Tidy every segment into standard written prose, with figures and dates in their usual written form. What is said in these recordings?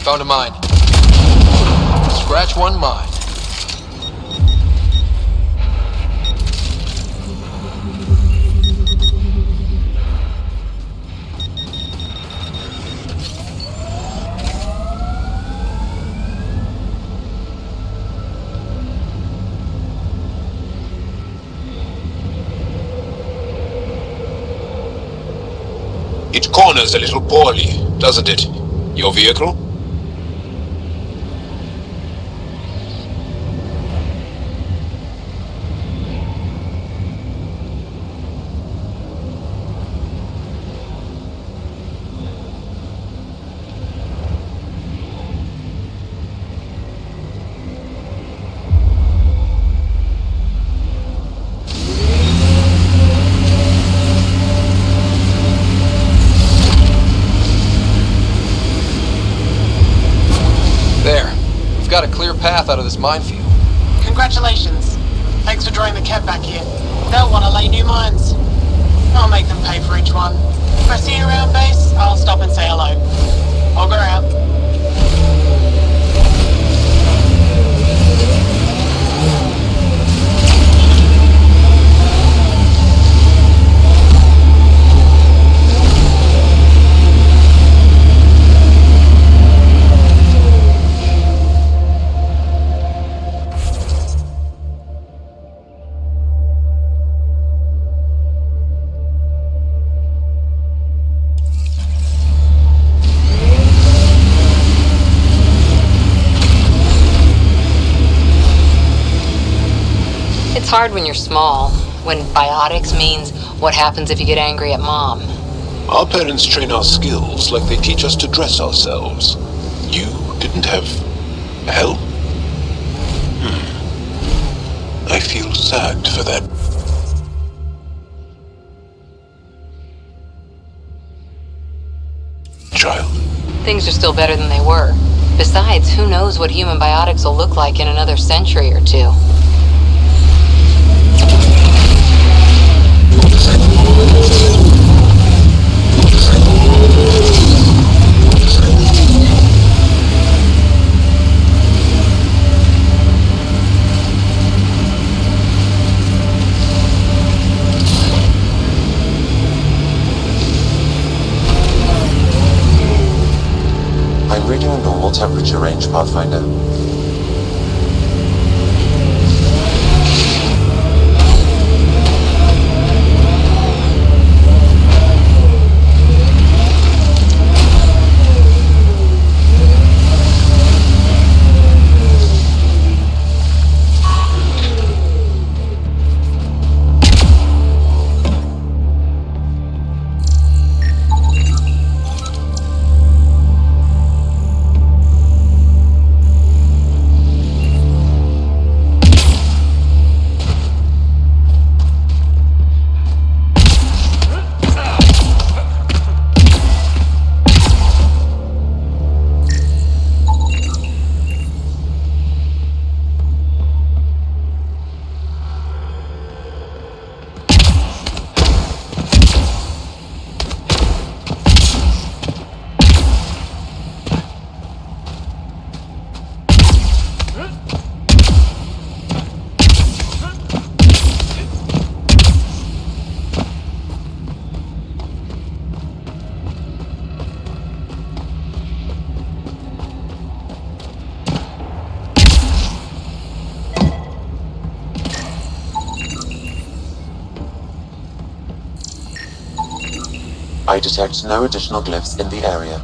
Found a mine. Scratch one mine. It corners a little poorly, doesn't it? Your vehicle? Got a clear path out of this minefield. Congratulations. Thanks for drawing the cab back here. They'll want to lay new mines. I'll make them pay for each one. If I see you around base, I'll stop and say hello. Auger out. It's hard when you're small, when biotics means what happens if you get angry at Mom. Our parents train our skills like they teach us to dress ourselves. You didn't have help? I feel sad for that. Child. Things are still better than they were. Besides, who knows what human biotics will look like in another century or two. I'm reading a normal temperature range, Pathfinder. I detect no additional glyphs in the area.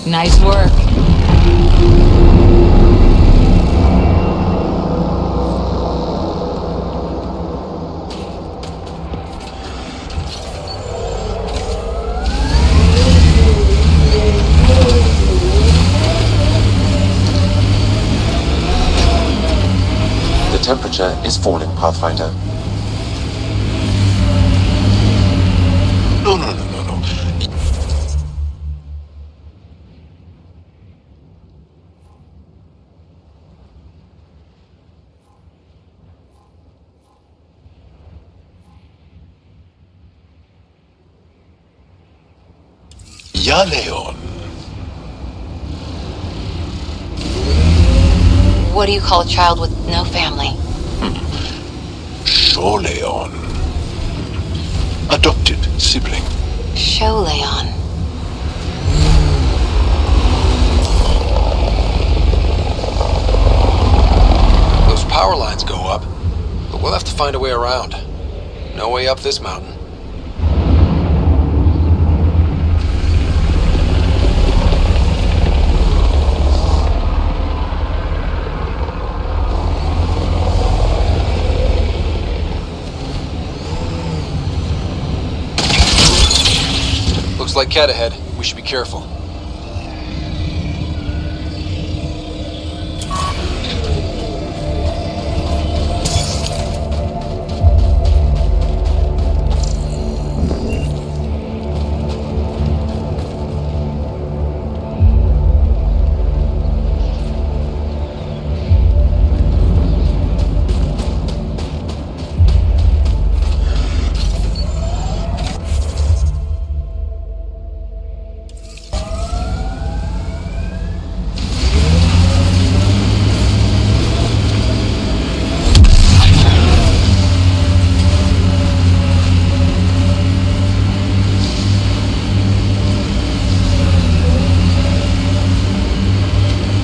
Nice work. The temperature is falling, Pathfinder. No. Ya Leon. What do you call a child with no family? Sure, Leon. Adopted sibling. Show Leon. Those power lines go up, but we'll have to find a way around. No way up this mountain. Looks like cat ahead. We should be careful.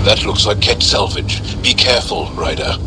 That looks like Ket salvage. Be careful, Ryder.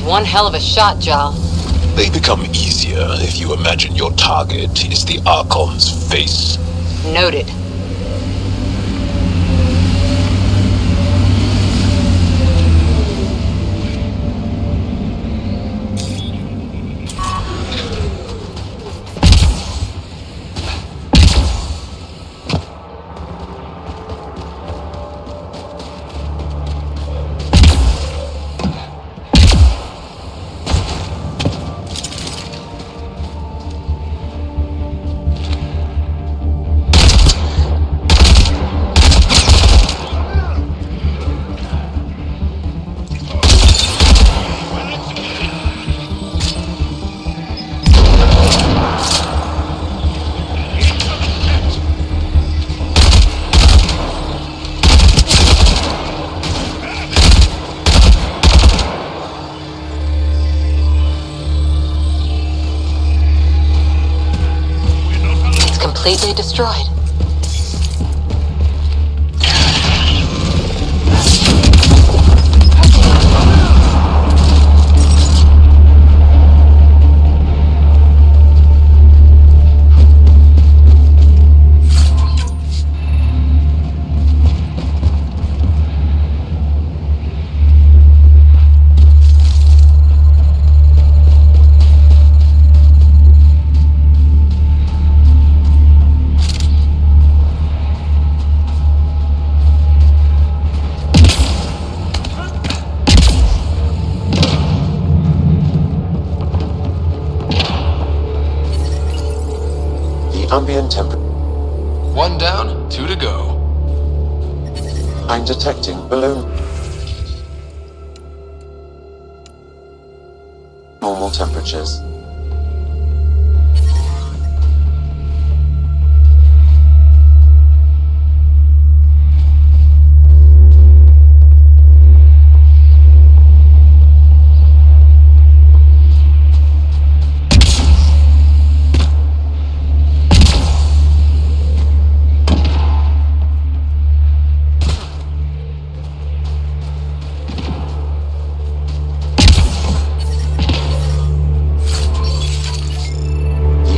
One hell of a shot, Jal. They become easier if you imagine your target is the Archon's face. Noted. Completely destroyed. Ambient temperature. One down, two to go. I'm detecting below normal temperatures.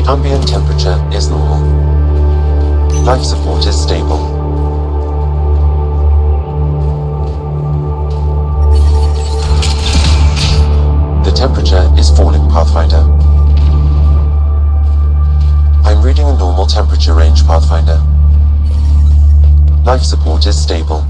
ambient temperature is normal. Life support is stable. The temperature is falling, Pathfinder. I'm reading a normal temperature range, Pathfinder. Life support is stable.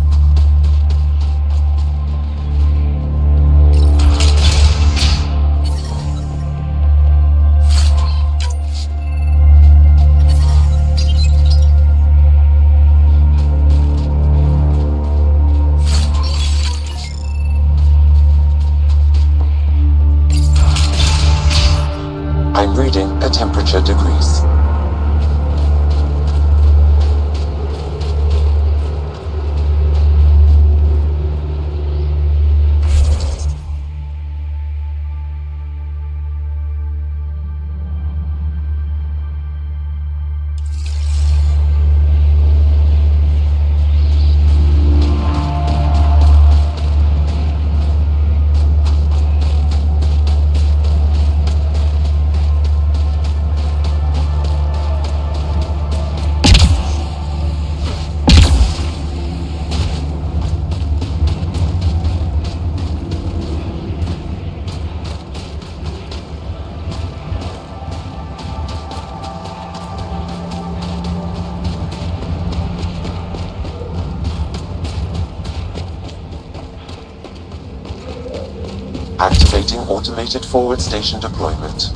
I'm reading a temperature decrease. Activating automated forward station deployment.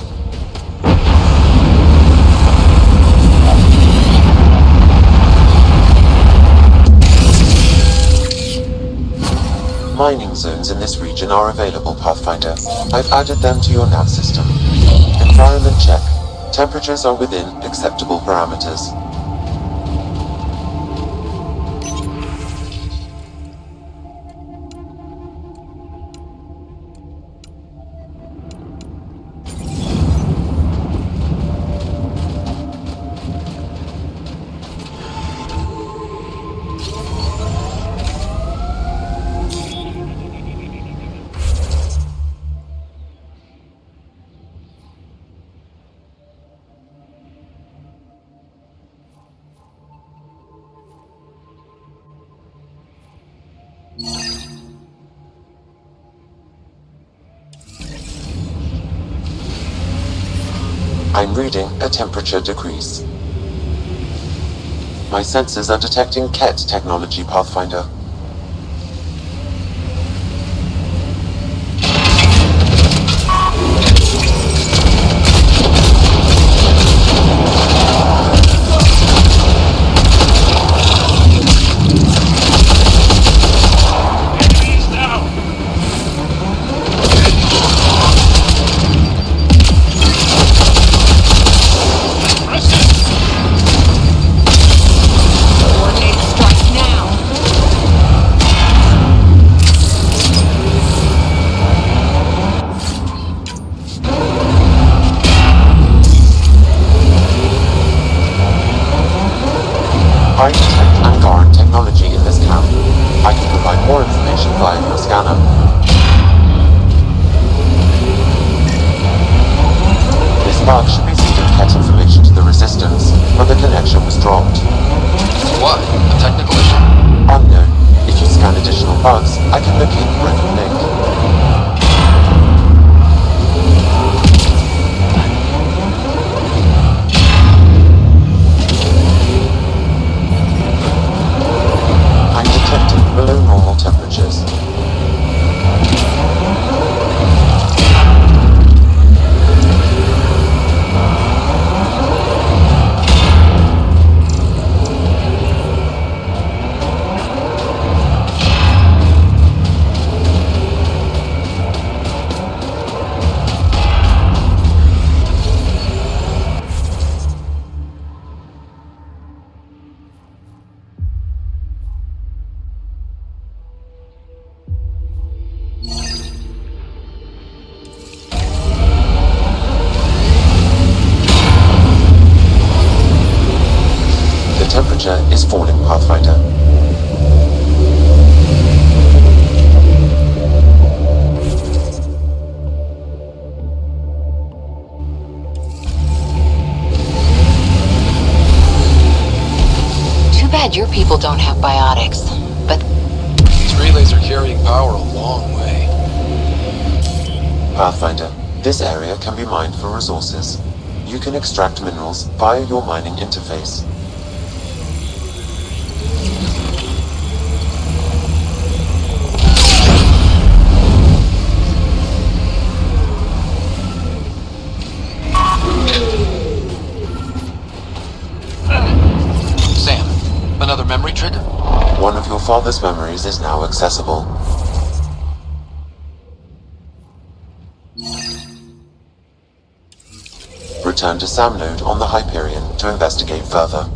Mining zones in this region are available, Pathfinder. I've added them to your nav system. Environment check. Temperatures are within acceptable parameters. I'm reading a temperature decrease. My sensors are detecting KET technology, Pathfinder. I detect Angaran technology in this camp. I can provide more information via your scanner. This bug should be feeding KET information to the Resistance, but the connection was dropped. What? A technical issue? Unknown. If you scan additional bugs, I can locate the broken link. I'm detecting below normal temperatures. Temperature is falling, Pathfinder. Your people don't have biotics, but These relays are carrying power a long way. Pathfinder, this area can be mined for resources. You can extract minerals via your mining interface. Sam, another memory trigger? One of your father's memories is now accessible. Return to Sam Node on the Hyperion to investigate further.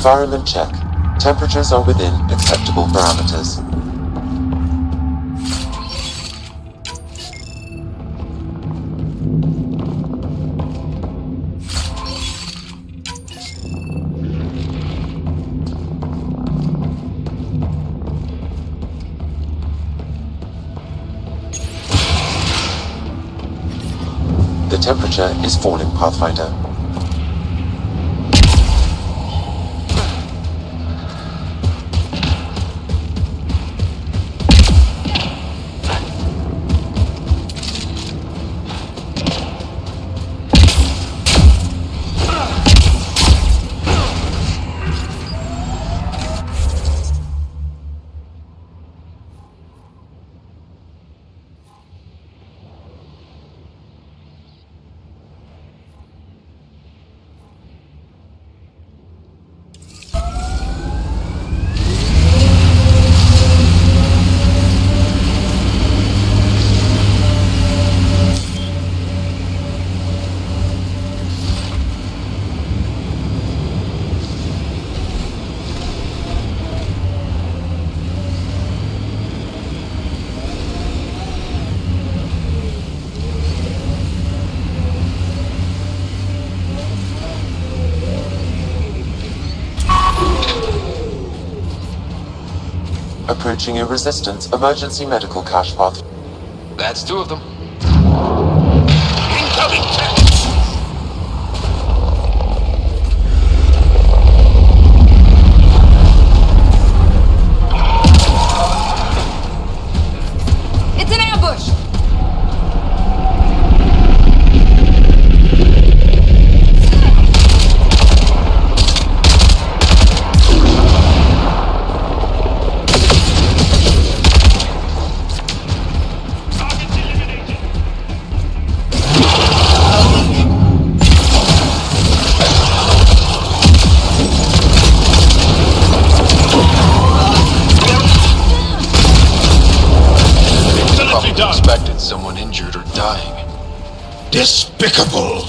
Environment check. Temperatures are within acceptable parameters. The temperature is falling, Pathfinder. Approaching a resistance emergency medical cache path. That's two of them. Incoming tech! it's an ambush! someone injured or dying. Despicable!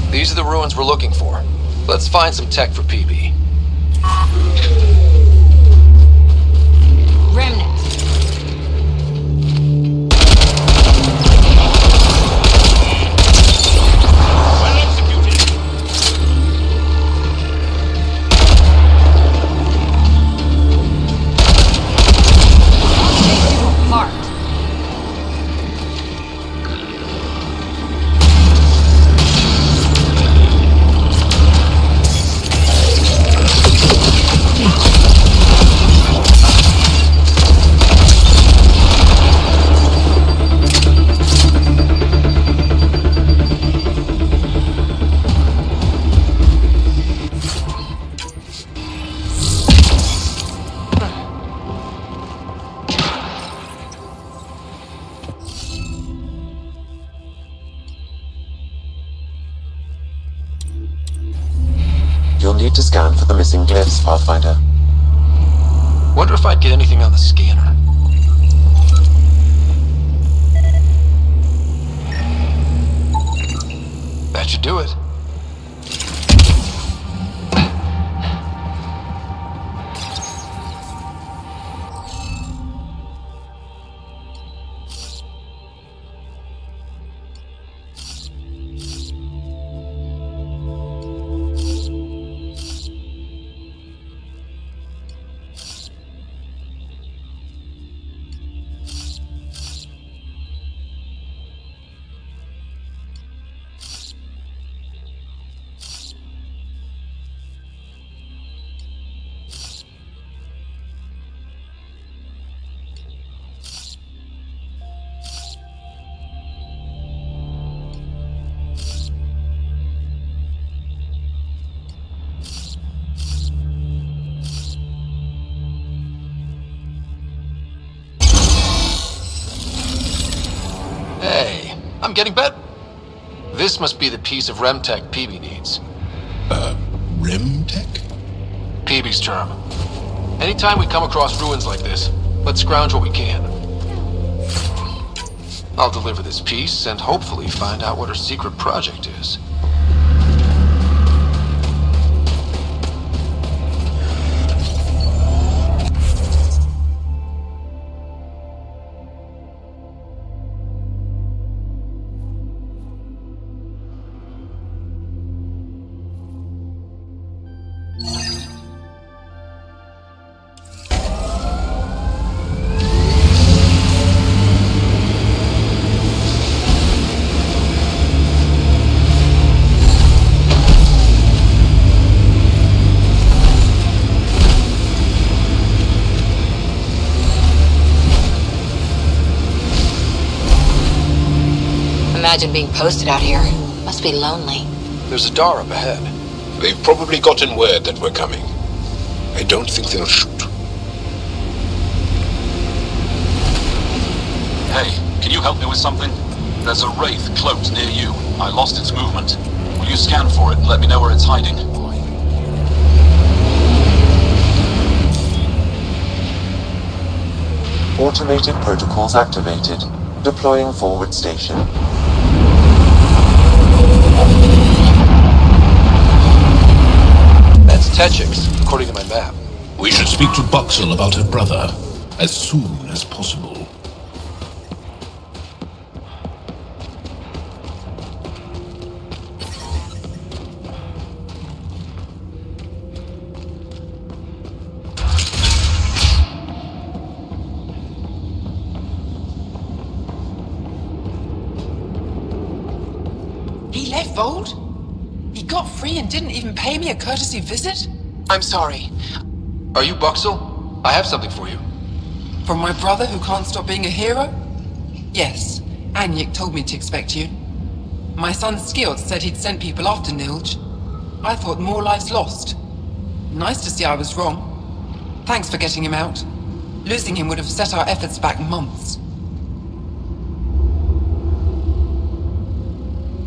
These are the ruins we're looking for. Let's find some tech for PB. Remnant. Well executed! Take you apart. You'll need to scan for the missing glyphs, Pathfinder. Wonder if I'd get anything on the scanner. That should do it. Hey, I'm getting better. This must be the piece of Remtech PB needs. Remtech? PB's term. Anytime we come across ruins like this, let's scrounge what we can. I'll deliver this piece and hopefully find out what her secret project is. Imagine being posted out here. Must be lonely. There's a door up ahead. They've probably gotten word that we're coming. I don't think they'll shoot. Hey, can you help me with something? There's a wraith cloaked near you. I lost its movement. Will you scan for it and let me know where it's hiding? Automated protocols activated. Deploying forward station. That's Techix, according to my map. We should speak to Buxel about her brother as soon as possible. He left Vold? He got free and didn't even pay me a courtesy visit? I'm sorry. Are you Buxel? I have something for you. From my brother who can't stop being a hero? Yes, Anyek told me to expect you. My son Skills said he'd sent people after Nilj. I thought more lives lost. Nice to see I was wrong. Thanks for getting him out. Losing him would have set our efforts back months.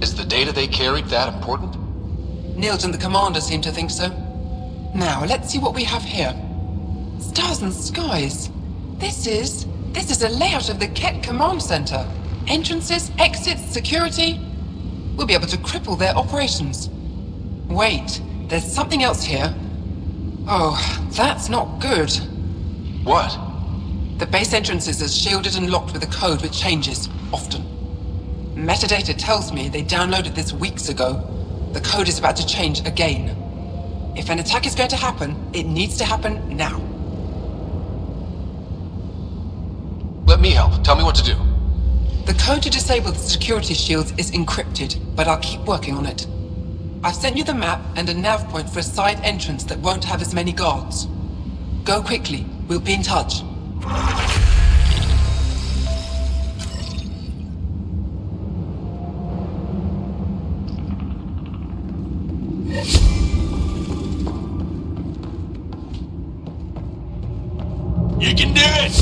Is the data they carried that important? Nilj and the commander seem to think so. Now, let's see what we have here. Stars and skies. This is a layout of the Ket Command Center. Entrances, exits, security. We'll be able to cripple their operations. Wait, there's something else here. Oh, that's not good. What? The base entrances are shielded and locked with a code which changes, often. Metadata tells me they downloaded this weeks ago. The code is about to change again. If an attack is going to happen, it needs to happen now. Let me help. Tell me what to do. The code to disable the security shields is encrypted, but I'll keep working on it. I've sent you the map and a nav point for a side entrance that won't have as many guards. Go quickly. We'll be in touch. You can do it!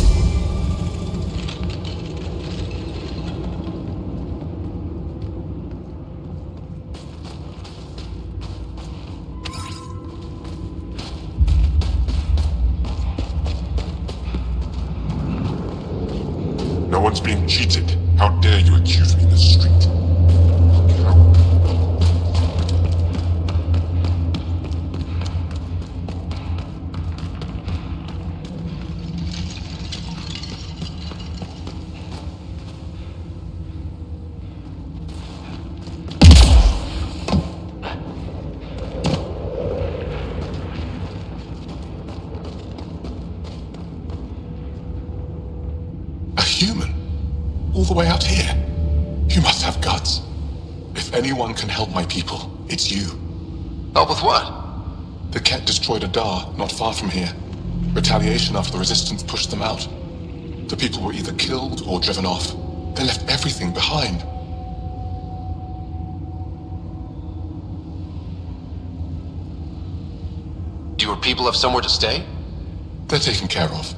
No one's being cheated. How dare you accuse me in the street? All the way out here. You must have guts. If anyone can help my people, it's you. Help with what? The Ket destroyed a Dar not far from here. Retaliation after the Resistance pushed them out. The people were either killed or driven off. They left everything behind. Do your people have somewhere to stay? They're taken care of.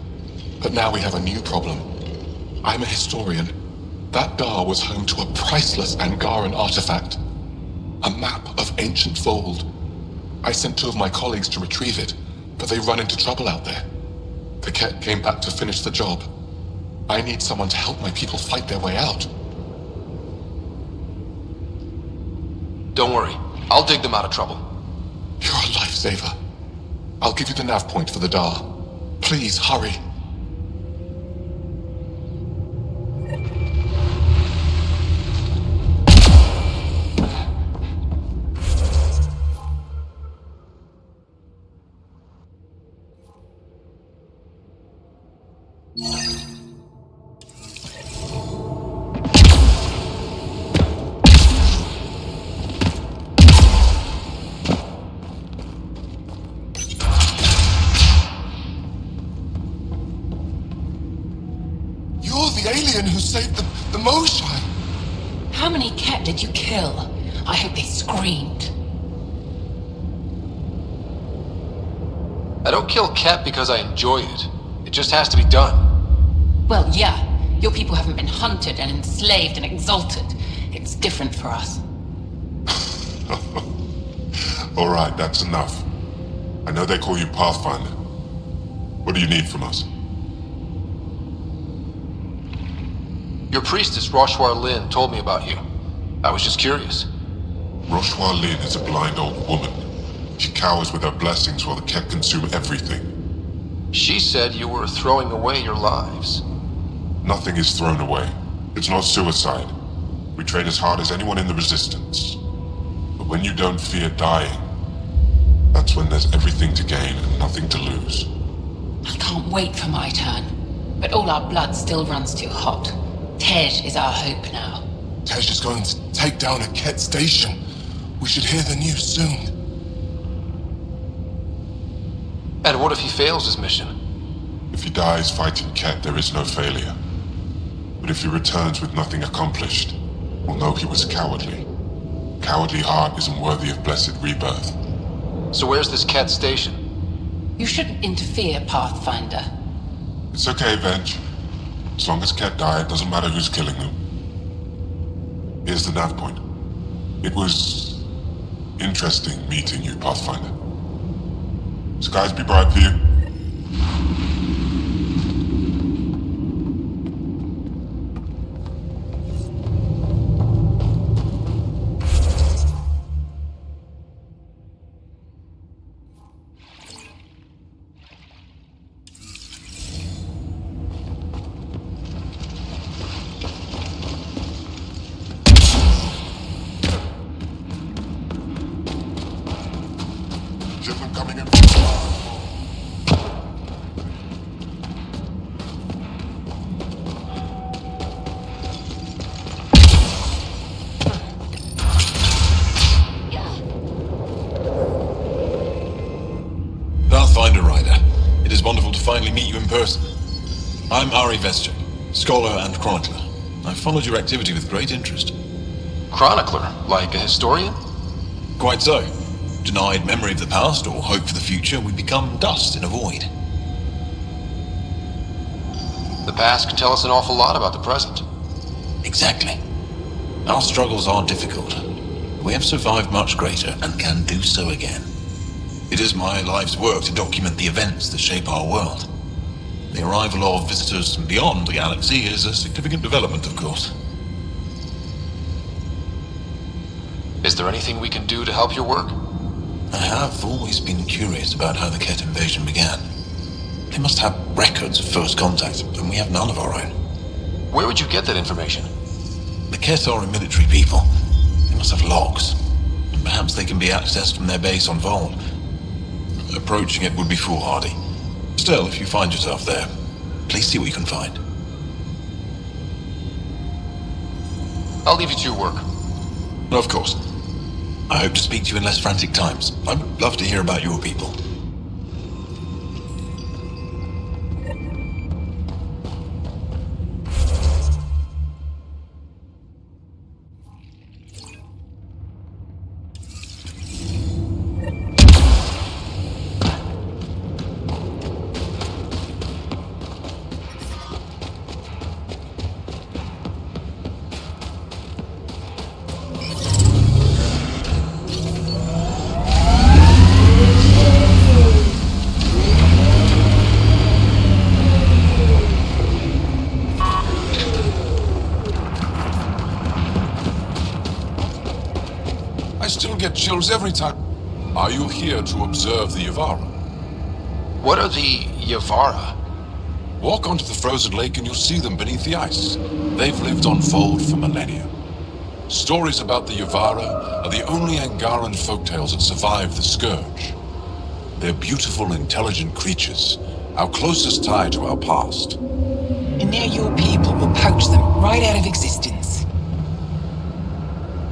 But now we have a new problem. I'm a historian. That Dar was home to a priceless Angaran artifact. A map of ancient Vold. I sent 2 of my colleagues to retrieve it, but they run into trouble out there. The Ket came back to finish the job. I need someone to help my people fight their way out. Don't worry. I'll dig them out of trouble. You're a lifesaver. I'll give you the nav point for the Dar. Please, hurry. How many Ket did you kill? I hope they screamed. I don't kill Ket because I enjoy it. It just has to be done. Well, yeah. Your people haven't been hunted and enslaved and exalted. It's different for us. Alright, that's enough. I know they call you Pathfinder. What do you need from us? Your priestess, Roshwar Lin, told me about you. I was just curious. Roshwar Lin is a blind old woman. She cowers with her blessings while the Ket consume everything. She said you were throwing away your lives. Nothing is thrown away. It's not suicide. We train as hard as anyone in the Resistance. But when you don't fear dying, that's when there's everything to gain and nothing to lose. I can't wait for my turn. But all our blood still runs too hot. Tej is our hope now. Tej is going to take down a Ket station. We should hear the news soon. And what if he fails his mission? If he dies fighting Ket, there is no failure. But if he returns with nothing accomplished, we'll know he was cowardly. Cowardly heart isn't worthy of blessed rebirth. So where's this Ket station? You shouldn't interfere, Pathfinder. It's okay, Venge. As long as Ket died, it doesn't matter who's killing them. Here's the nav point. It was interesting meeting you, Pathfinder. Skies be bright for you. Shipment coming in. Pathfinder Rider, it is wonderful to finally meet you in person. I'm Ari Vestchik, scholar and chronicler. I've followed your activity with great interest. Chronicler? Like a historian? Quite so. Denied memory of the past or hope for the future, we become dust in a void. The past can tell us an awful lot about the present. Exactly. Our struggles are difficult. We have survived much greater and can do so again. It is my life's work to document the events that shape our world. The arrival of visitors from beyond the galaxy is a significant development, of course. Is there anything we can do to help your work? I have always been curious about how the Ket invasion began. They must have records of first contact, and we have none of our own. Where would you get that information? The Ket are a military people. They must have logs. And perhaps they can be accessed from their base on Vold. Approaching it would be foolhardy. Still, if you find yourself there, please see what you can find. I'll leave you to your work. Of course. I hope to speak to you in less frantic times. I would love to hear about your people. Get chills every time. Are you here to observe the Yavara? What are the Yavara? Walk onto the frozen lake and you'll see them beneath the ice. They've lived on Vold for millennia. Stories about the Yavara are the only Angaran folktales that survive the Scourge. They're beautiful, intelligent creatures, our closest tie to our past. And now your people will poach them right out of existence.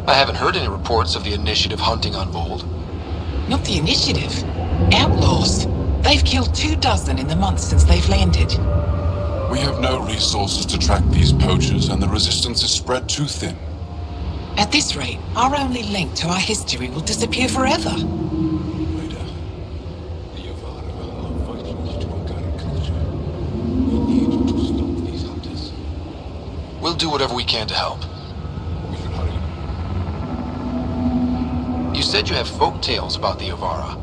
I haven't heard any reports of the Initiative hunting on Vold. Not the Initiative. Outlaws. They've killed 24 in the months since they've landed. We have no resources to track these poachers, and the resistance is spread too thin. At this rate, our only link to our history will disappear forever. We'll do whatever we can to help. You said you have folk tales about the Yavara.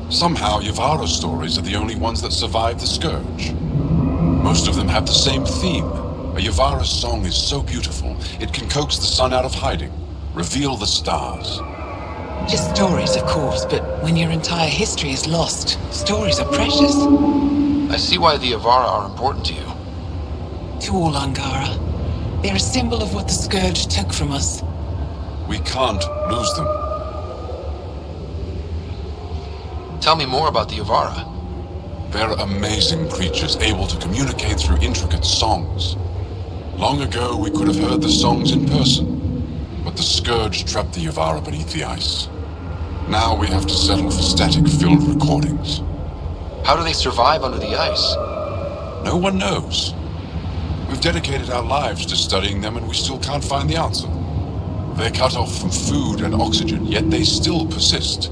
Somehow, Yavara stories are the only ones that survive the Scourge. Most of them have the same theme. A Yavara song is so beautiful, it can coax the sun out of hiding, reveal the stars. Just stories, of course, but when your entire history is lost, stories are precious. I see why the Avara are important to you. To all Angara. They're a symbol of what the Scourge took from us. We can't lose them. Tell me more about the Avara. They're amazing creatures, able to communicate through intricate songs. Long ago, we could have heard the songs in person, but the Scourge trapped the Avara beneath the ice. Now we have to settle for static-filled recordings. How do they survive under the ice? No one knows. We've dedicated our lives to studying them, and we still can't find the answer. They're cut off from food and oxygen, yet they still persist.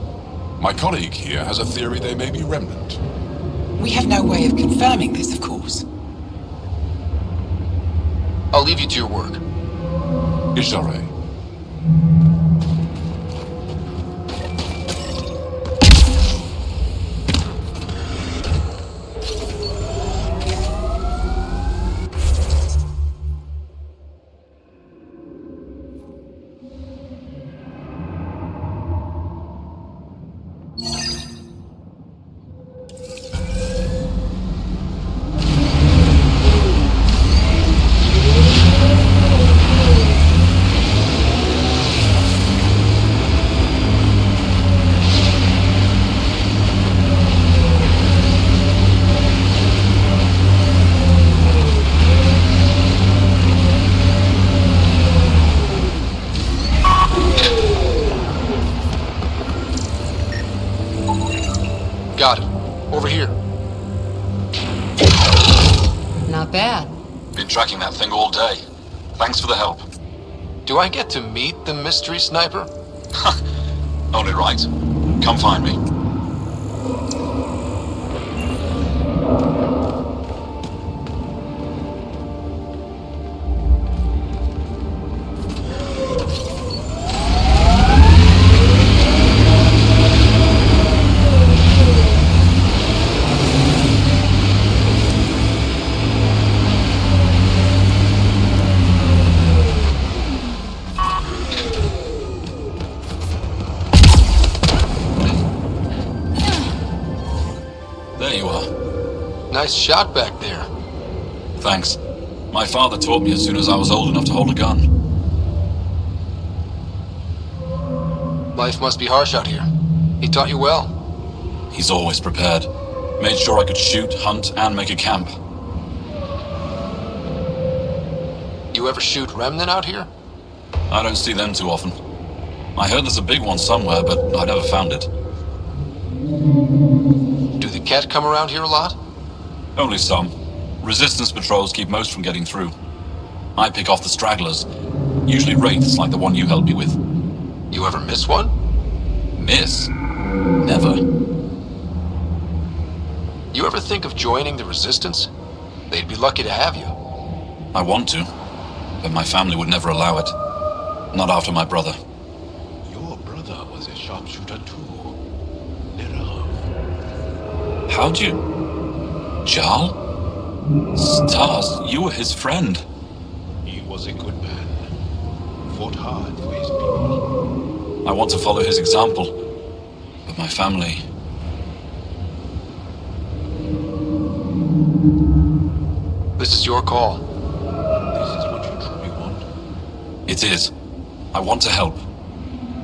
My colleague here has a theory they may be remnant. We have no way of confirming this, of course. I'll leave you to your work. Ishare. Got it. Over here. Not bad. Been tracking that thing all day. Thanks for the help. Do I get to meet the mystery sniper? Only right. Come find me. There you are. Nice shot back there. Thanks. My father taught me as soon as I was old enough to hold a gun. Life must be harsh out here. He taught you well. He's always prepared. Made sure I could shoot, hunt, and make a camp. You ever shoot remnant out here? I don't see them too often. I heard there's a big one somewhere, but I never found it. Do the Ket come around here a lot? Only some. Resistance patrols keep most from getting through. I pick off the stragglers. Usually wraiths like the one you helped me with. You ever miss one? Miss? Never. You ever think of joining the Resistance? They'd be lucky to have you. I want to, but my family would never allow it. Not after my brother. Your brother was a sharpshooter too. How'd you... Jarl? Stars, you were his friend. He was a good man. Fought hard for his people. I want to follow his example, but my family... This is your call. This is what you truly want? It is. I want to help.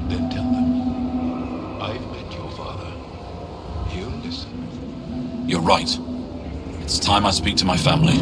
Then tell them. I've met your father. He'll listen. You're right. It's time I speak to my family.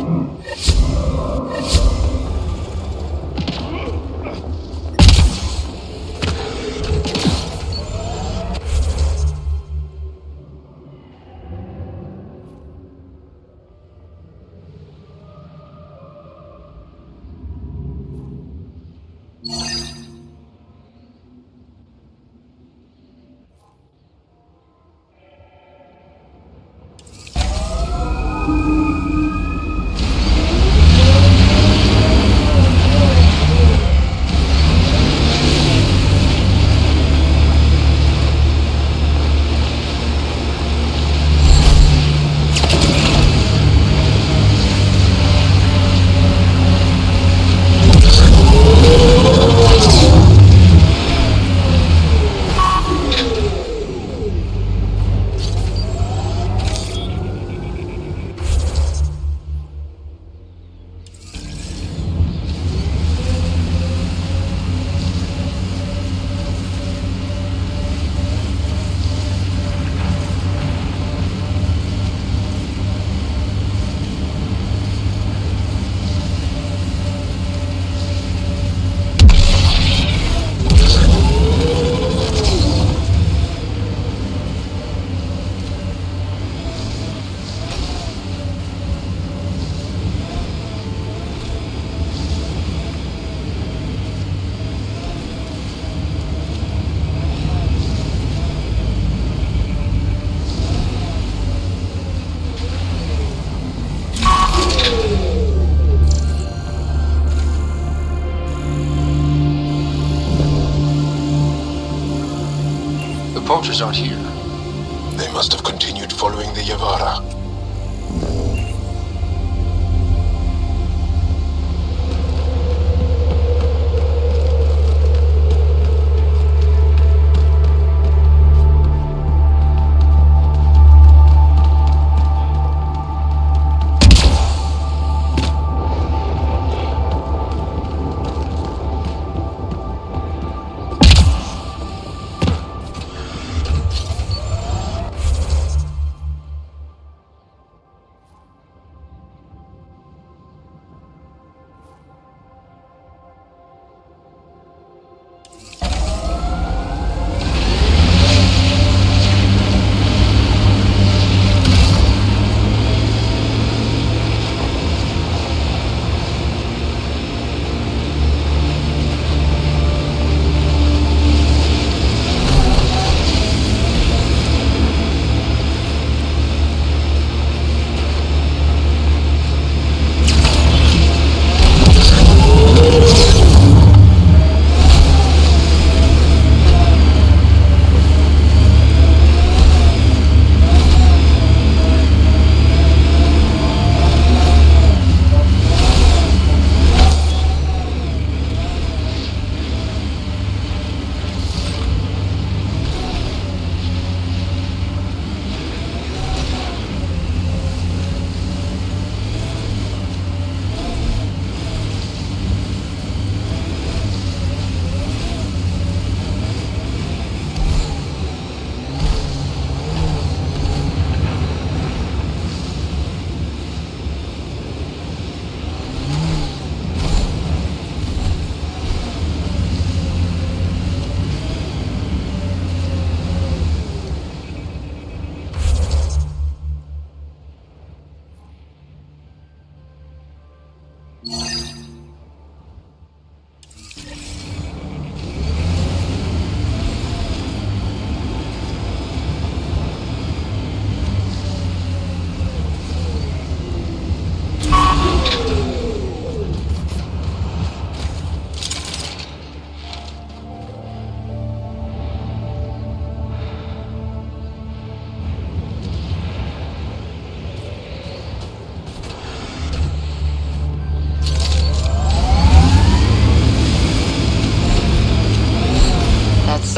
soldiers aren't here. They must have continued following the Yavara.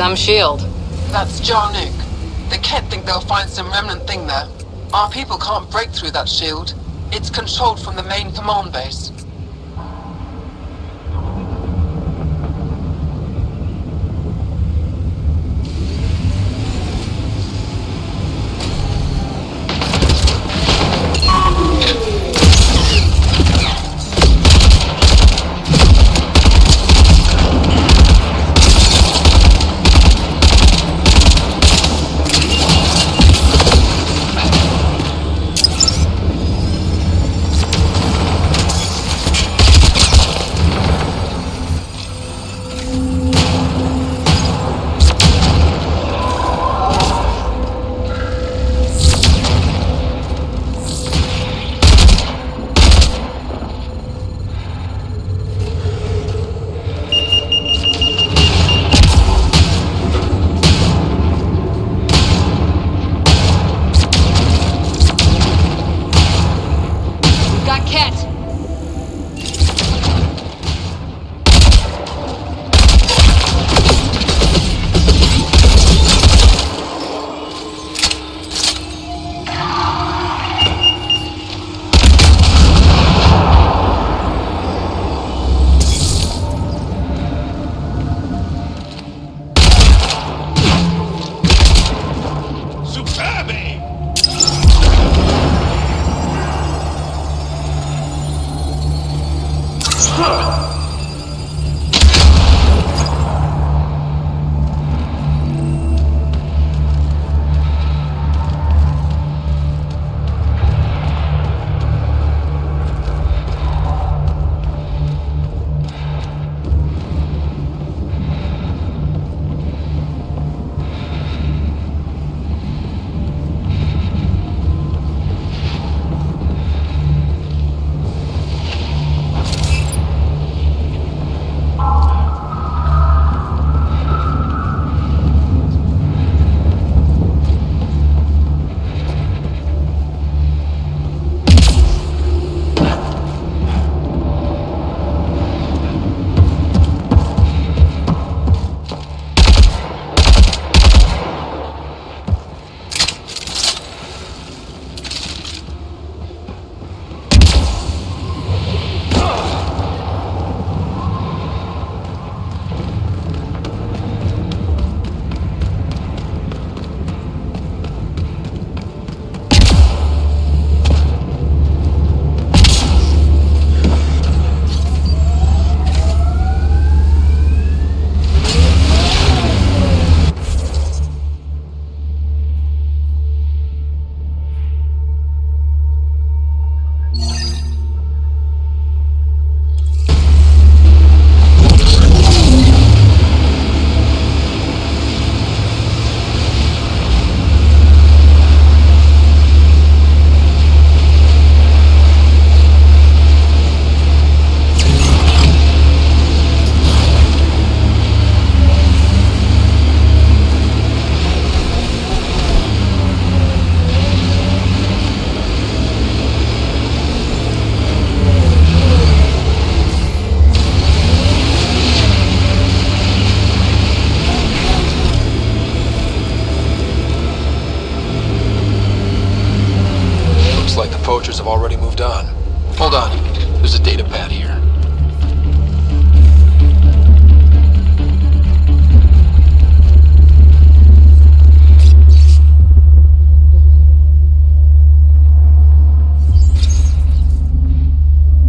Some shield. That's Jarnuk. The Kett think they'll find some remnant thing there. Our people can't break through that shield. It's controlled from the main command base. on. Hold on. There's a data pad here.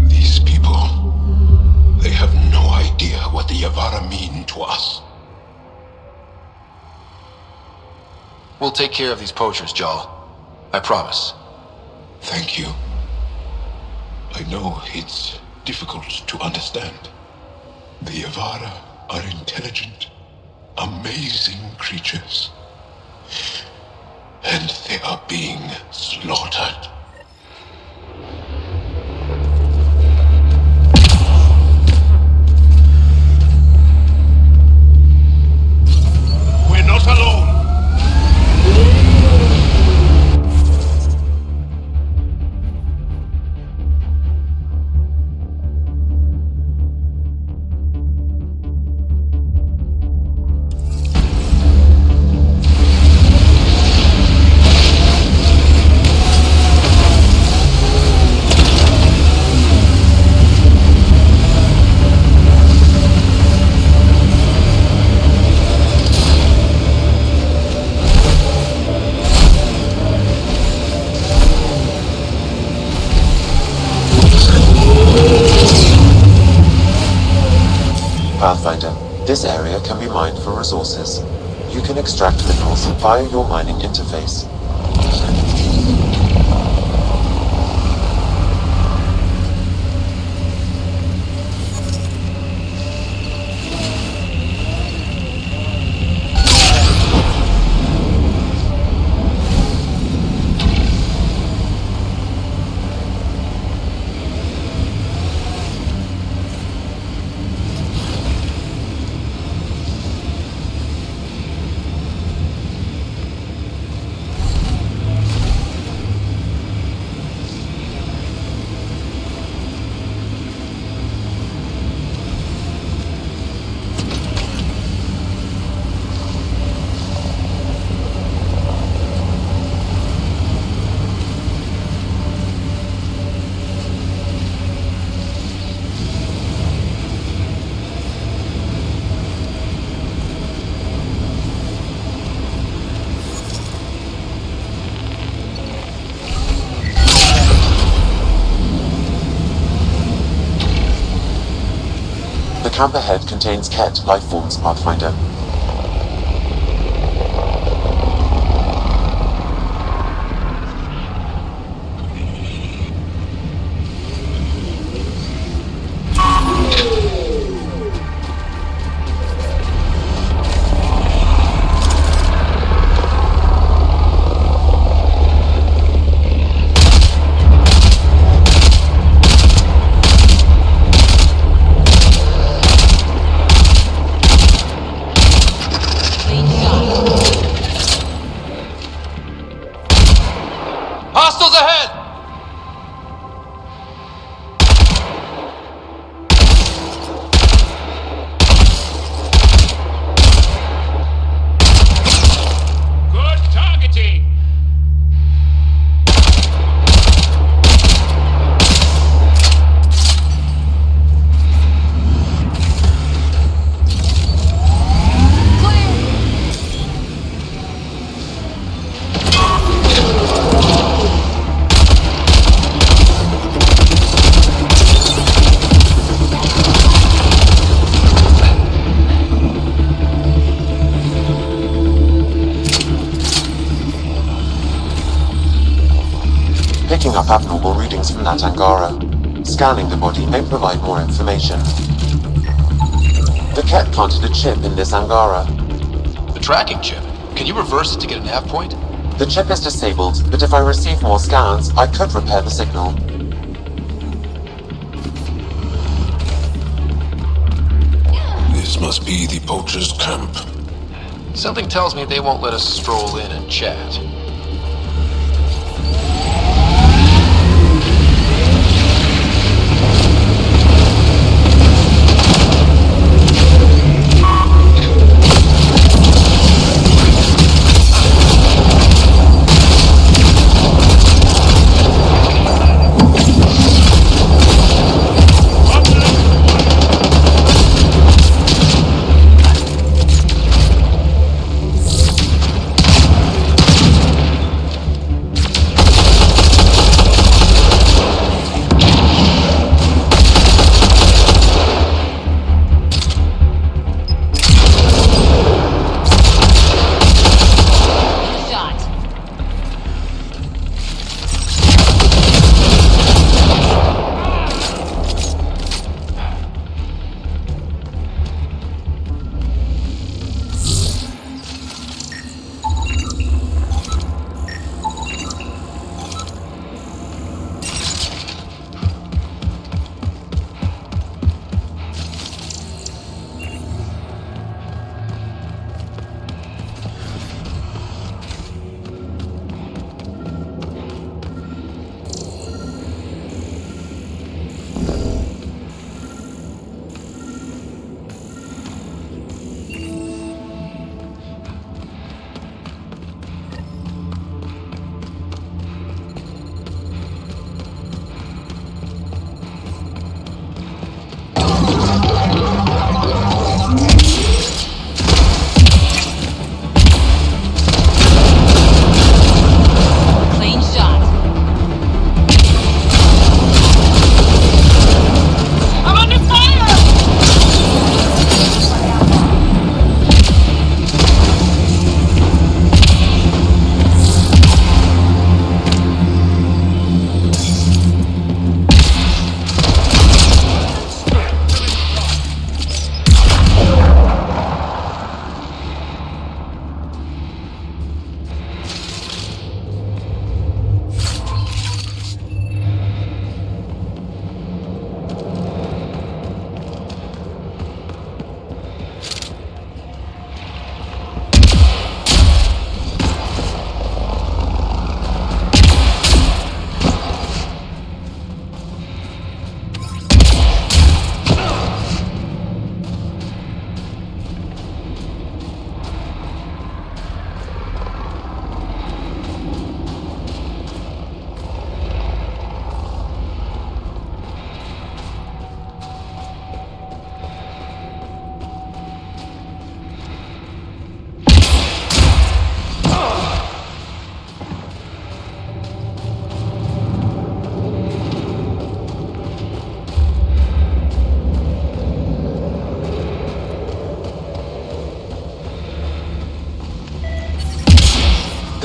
These people, they have no idea what the Yavara mean to us. We'll take care of these poachers, Jal. I promise. Thank you. I know it's difficult to understand. The Yavara are intelligent, amazing creatures. And they are being slaughtered. We're not alone! Pathfinder, this area can be mined for resources. You can extract minerals via your mining interface. The camp ahead contains Ket lifeforms, Pathfinder. Hostiles ahead! Good targeting! Picking up abnormal readings from that Angara. Scanning the body may provide more information. The Ket planted a chip in this Angara. The tracking chip. Can you reverse it to get a nav point? The chip is disabled, but if I receive more scans, I could repair the signal. This must be the poacher's camp. Something tells me they won't let us stroll in and chat.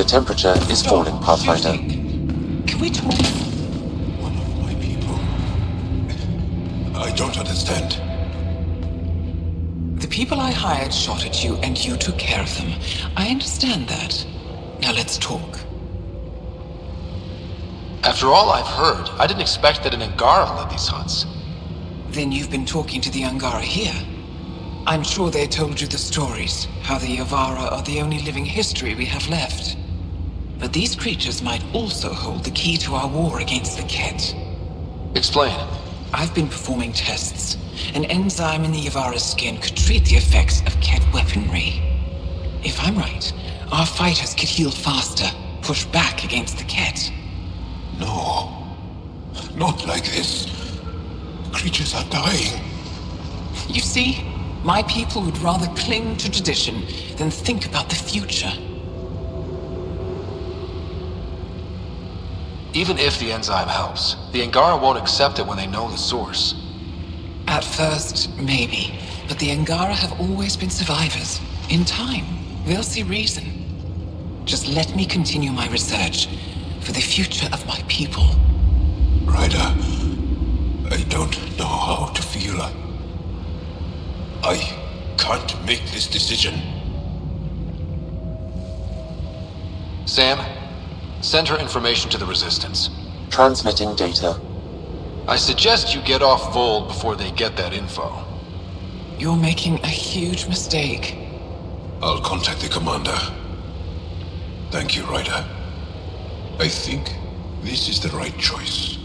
temperature is falling, Pathfinder. Can we talk? One of my people. I don't understand. The people I hired shot at you, and you took care of them. I understand that. Now let's talk. After all I've heard, I didn't expect that an Angara led these hunts. Then you've been talking to the Angara here. I'm sure they told you the stories, how the Yavara are the only living history we have left. But these creatures might also hold the key to our war against the Ket. Explain. I've been performing tests. An enzyme in the Yavara's skin could treat the effects of Ket weaponry. If I'm right, our fighters could heal faster, push back against the Ket. No. Not like this. Creatures are dying. You see, my people would rather cling to tradition than think about the future. Even if the enzyme helps, the Angara won't accept it when they know the source. At first, maybe. But the Angara have always been survivors. In time, they'll see reason. Just let me continue my research for the future of my people. Ryder, I don't know how to feel. I can't make this decision. Sam, send her information to the Resistance. Transmitting data. I suggest you get off Vold before they get that info. You're making a huge mistake. I'll contact the commander. Thank you, Ryder. I think this is the right choice.